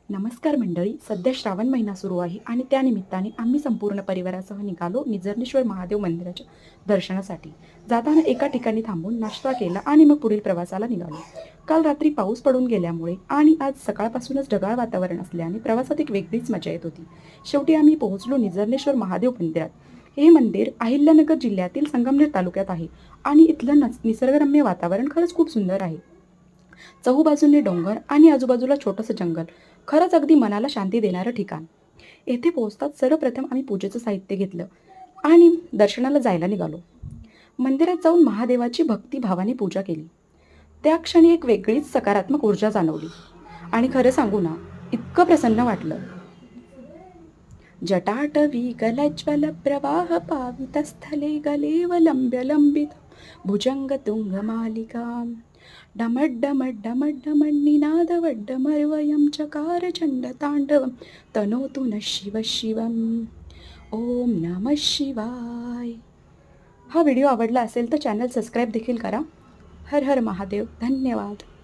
नमस्कार मंडळी. सध्या श्रावण महिना सुरू आहे आणि त्यानिमित्ताने आम्ही संपूर्ण परिवारासह निघालो निजर्णेश्वर महादेव मंदिराच्या दर्शनासाठी. जाताना एका ठिकाणी थांबून नाश्ता केला आणि मग पुढील प्रवासाला निघालो. काल रात्री पाऊस पडून गेल्यामुळे आणि आज सकाळपासूनच ढगाळ वातावरण असल्याने प्रवासात एक वेगळीच मजा येत होती. शेवटी आम्ही पोहोचलो निजर्णेश्वर महादेव मंदिरात. हे मंदिर अहिल्यानगर जिल्ह्यातील संगमनेर तालुक्यात आहे आणि इथलं निसर्गरम्य वातावरण खरंच खूप सुंदर आहे. चहूबाजूने डोंगर आणि आजूबाजूला छोटंसं जंगल. खरंच अगदी मनाला शांती देणारं ठिकाण. येथे पोहोचताच सर्वप्रथम आम्ही पूजेचं साहित्य घेतलं आणि दर्शनाला जायला निघालो. मंदिरात जाऊन महादेवाची भक्तिभावाने पूजा केली. त्या क्षणी एक वेगळीच सकारात्मक ऊर्जा जाणवली आणि खरं सांगू ना, इतकं प्रसन्न वाटलं. जटाटवी गलज्वल प्रवाह पावितस्थले गलेवलंब्य लंबित भुजंगतुङ्गमालिकां डमड्डमड्डमड्डमड्निनादवड्डमर्वयं चकार चण्डताण्डवं तनोतु नः शिवः शिवम्. ओम नमः शिवाय. हा व्हिडिओ आवडला असेल तर चॅनल सबस्क्राईब देखील करा. हर हर महादेव. धन्यवाद.